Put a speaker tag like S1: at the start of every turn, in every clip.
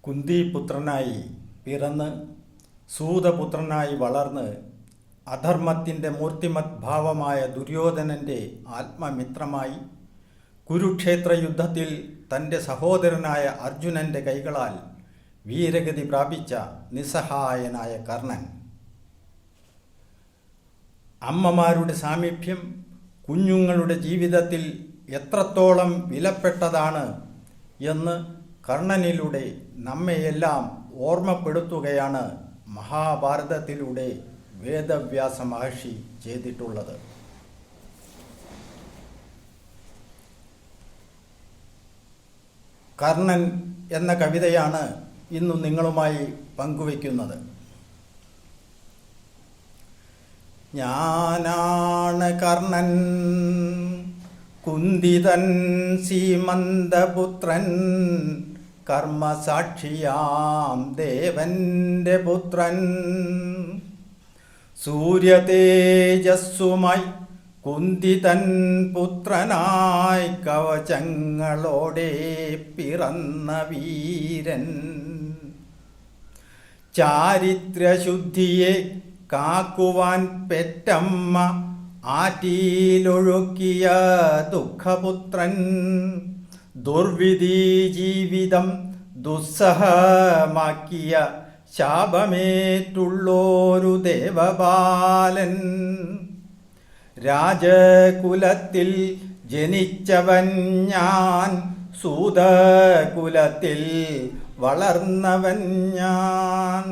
S1: കുന്തിപുത്രനായി പിറന്ന് സൂതപുത്രനായി വളർന്ന് അധർമ്മത്തിൻ്റെ മൂർത്തിമത് ഭാവമായ ദുര്യോധനൻ്റെ ആത്മമിത്രമായി കുരുക്ഷേത്ര യുദ്ധത്തിൽ തൻ്റെ സഹോദരനായ അർജുനൻ്റെ കൈകളാൽ വീരഗതി പ്രാപിച്ച നിസ്സഹായനായ കർണൻ. അമ്മമാരുടെ സാമീപ്യം കുഞ്ഞുങ്ങളുടെ ജീവിതത്തിൽ എത്രത്തോളം വിലപ്പെട്ടതാണ് എന്ന് കർണനിലൂടെ നമ്മെയെല്ലാം ഓർമ്മപ്പെടുത്തുകയാണ് മഹാഭാരതത്തിലൂടെ വേദവ്യാസ മഹർഷി ചെയ്തിട്ടുള്ളത്. കർണൻ എന്ന കവിതയാണ് ഇന്ന് നിങ്ങളുമായി പങ്കുവയ്ക്കുന്നത്. ഞാനാണ് കർണൻ, കുന്തിതൻ സീമന്തപുത്രൻ, കർമ്മസാക്ഷിയാം ദേവന്റെ പുത്രൻ. സൂര്യതേജസ്സുമായി കുന്തിതൻ പുത്രനായി കവചങ്ങളോടെ പിറന്ന വീരൻ. ചാരിത്രശുദ്ധിയെ കാക്കുവാൻ പെറ്റമ്മ ആറ്റിലൊഴുക്കിയ ദുഃഖപുത്രൻ. ദുർവിധി ജീവിതം ദുസ്സഹമാക്കിയ ശാപമേറ്റുള്ളോരു ദേവബാലൻ. രാജകുലത്തിൽ ജനിച്ചവൻ ഞാൻ, സൂതകുലത്തിൽ വളർന്നവൻ ഞാൻ.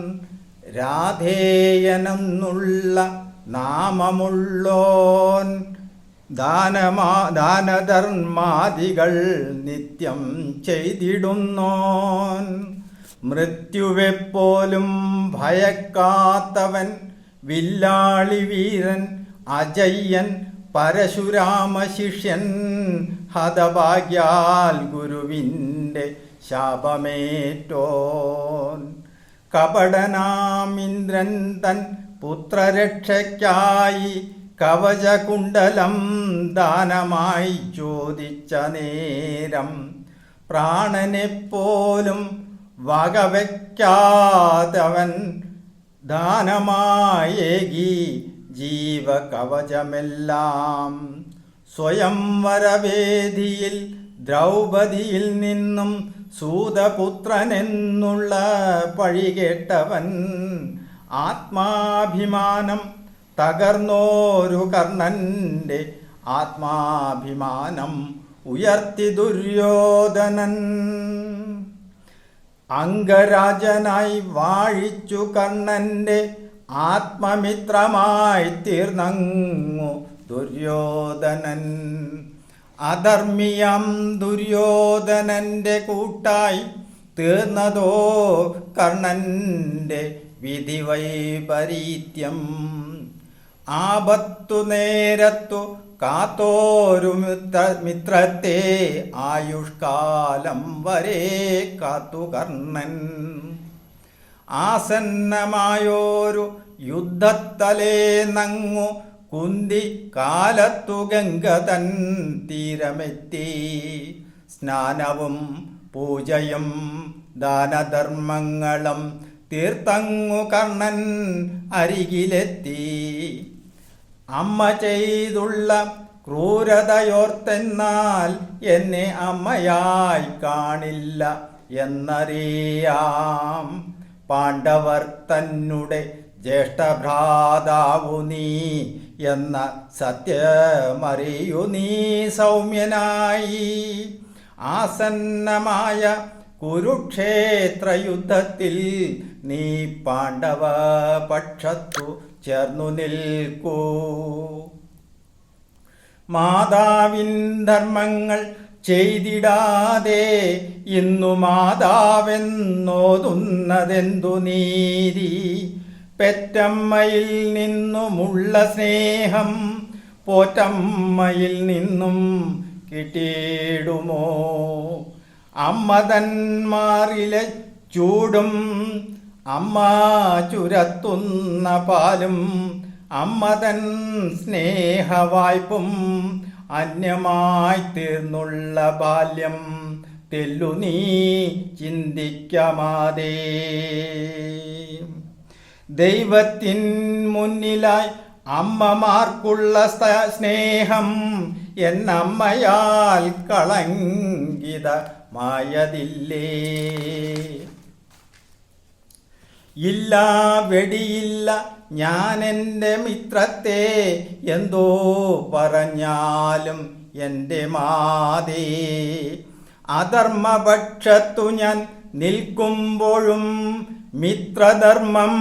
S1: രാധേയനെന്നുള്ള നാമമുള്ളോൻ, ദാനധർമാദികൾ നിത്യം ചെയ്തിടുന്നോൻ. മൃത്യുവെപ്പോലും ഭയക്കാത്തവൻ, വില്ലാളി വീരൻ, അജയ്യൻ, പരശുരാമ ശിഷ്യൻ. ഹതഭാഗ്യാൽ ഗുരുവിൻ്റെ ശാപമേറ്റോൻ. കപടനാമിന്ദ്രൻ തൻ പുത്രരക്ഷയ്ക്കായി കവചകുണ്ടലം ദാനമായി ചോദിച്ച നേരം, പ്രാണനെപ്പോലും വകവയ്ക്കാതവൻ ദാനമായേകി ജീവകവചമെല്ലാം. സ്വയംവരവേദിയിൽ ദ്രൗപദിയിൽ നിന്നും സൂതപുത്രനെന്നുള്ള പഴി കേട്ടവൻ. ആത്മാഭിമാനം തകർന്നോരു കർണൻ്റെ ആത്മാഭിമാനം ഉയർത്തി ദുര്യോധനൻ. അംഗരാജനായി വാഴിച്ചു കർണൻ്റെ ആത്മമിത്രമായി തീർന്നങ്ങു ദുര്യോധനൻ. അധർമ്മിയം ദുര്യോധനൻ്റെ കൂട്ടായി തീർന്നതോ കർണൻ്റെ വിധിവൈപരീത്യം. ആപത്തു നേരത്തു കാത്തോരു മിത്രത്തെ ആയുഷ്കാലം വരെ കാത്തു കർണൻ. ആസന്നമായോരു യുദ്ധത്തലേന്നങ്ങു കുന്തി കാലത്തു ഗംഗ തൻ തീരമെത്തി. സ്നാനവും പൂജയും ദാനധർമ്മങ്ങളും തീർത്തങ്ങു കർണൻ അരികിലെത്തി. അമ്മ ചെയ്തുള്ള ക്രൂരതയോർത്തെന്നാൽ എന്നെ അമ്മയായി കാണില്ല എന്നറിയാം. പാണ്ഡവർ തന്നുടെ ജ്യേഷ്ഠഭ്രാതാവു നീ എന്ന സത്യമറിയു നീ സൗമ്യനായി. ആസന്നമായ കുരുക്ഷേത്ര യുദ്ധത്തിൽ നീ പാണ്ഡവ പക്ഷത്തു ചേർന്നു നിൽക്കൂ. മാതാവിൻ ധർമ്മങ്ങൾ ചെയ്തിടാതെ ഇന്നു മാതാവെന്നോതുന്നതെന്തു നീതി. പെറ്റമ്മയിൽ നിന്നുമുള്ള സ്നേഹം പോറ്റമ്മയിൽ നിന്നും കിട്ടിയിടുമോ. അമ്മതന്മാരിലെ ചൂടും അമ്മ ചുരത്തുന്ന പാലും അമ്മതൻ സ്നേഹവായ്പും അന്യമായി തീർന്നുള്ള ബാല്യം തെല്ലു നീ ചിന്തിക്കമാതേ. ദൈവത്തിൻ മുന്നിലായി അമ്മമാർക്കുള്ള സ്നേഹം എന്നമ്മയാൽ കളങ്കിതമായതില്ലേ. ഇല്ല വെടിയില്ല ഞാനെൻ്റെ മിത്രത്തെ എന്തോ പറഞ്ഞാലും എൻ്റെ മാതേ. അധർമ്മപക്ഷത്തു ഞാൻ നിൽക്കുമ്പോഴും മിത്രധർമ്മം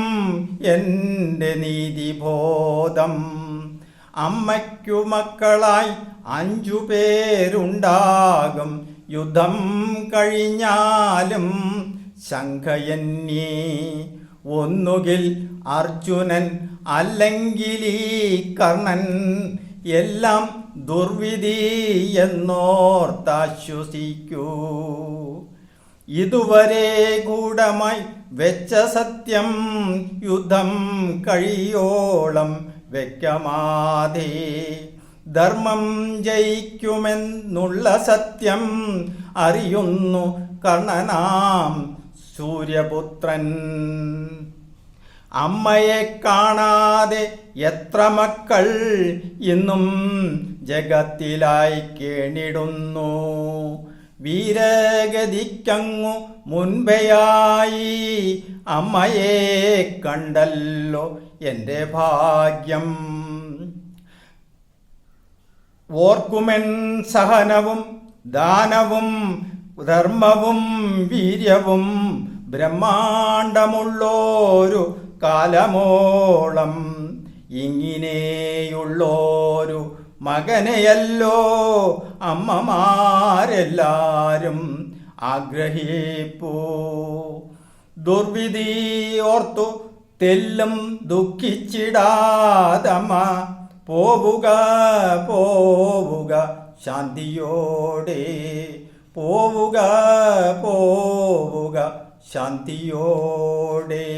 S1: എൻ്റെ നീതിബോധം. അമ്മയ്ക്കു മക്കളായി 5 പേരുണ്ടാകും, യുദ്ധം കഴിഞ്ഞാലും ശങ്കയന്യേ. ഒന്നുകിൽ അർജുനൻ അല്ലെങ്കിൽ ഈ കർണൻ, എല്ലാം ദുർവിധി എന്നോർത്താശ്വസിക്കൂ. ഇതുവരെ ഗൂഢമായി വെച്ച സത്യം യുദ്ധം കഴിയോളം വെക്കമാതേ. ധർമ്മം ജയിക്കുമെന്നുള്ള സത്യം അറിയുന്നു കർണനാം സൂര്യപുത്രൻ. അമ്മയെ കാണാതെ എത്ര മക്കൾ ഇന്നും ജഗത്തിലായി കേണിടുന്നു. വീരഗതിക്കങ്ങു മുൻപെയായി അമ്മയെ കണ്ടല്ലോ എൻ്റെ ഭാഗ്യം. ഓർക്കുമെൻ സഹനവും ദാനവും ധർമ്മവും വീര്യവും ബ്രഹ്മാണ്ടമുള്ളോരു കാലമോളം. ഇങ്ങനെയുള്ളോരു മകനെയല്ലോ അമ്മമാരെല്ലാരും ആഗ്രഹിപ്പൂ. ദുർവിധി ഓർത്തു തെല്ലും ദുഃഖിച്ചിടാതമ്മ പോവുക പോവുക ശാന്തിയോടെ. പോവുക പോവുക ശാന്തിയോടെ.